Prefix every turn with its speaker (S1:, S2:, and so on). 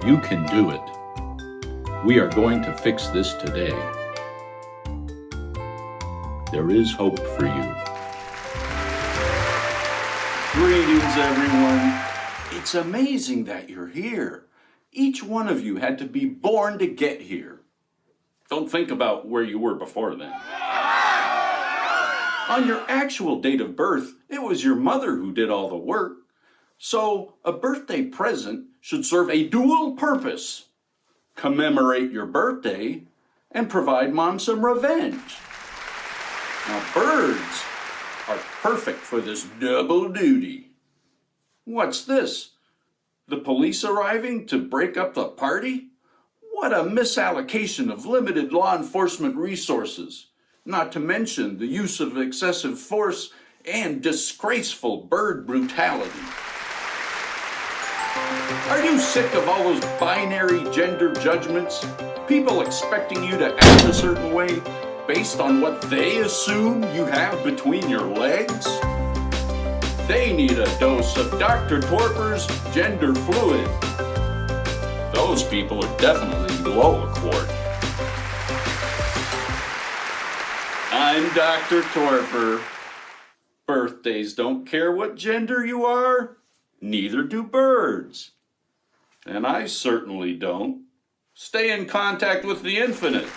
S1: You can do it. We are going to fix this today. There is hope for you.
S2: Greetings, everyone. It's amazing that you're here. Each one of you had to be born to get here. Don't think about where you were before then. On your actual date of birth, it was your mother who did all the work. So a birthday present should serve a dual purpose: commemorate your birthday and provide Mom some revenge. Now, birds are perfect for this double duty. What's this? The police arriving to break up the party? What a misallocation of limited law enforcement resources, not to mention the use of excessive force and disgraceful bird brutality. Are you sick of all those binary gender judgments? People expecting you to act a certain way based on what they assume you have between your legs? They need a dose of Dr. Torpor's Gender Fluid. Those people are definitely below a quart. I'm Dr. Torpor. Birthdays don't care what gender you are, neither do birds. And I certainly don't. Stay in contact with the infinite.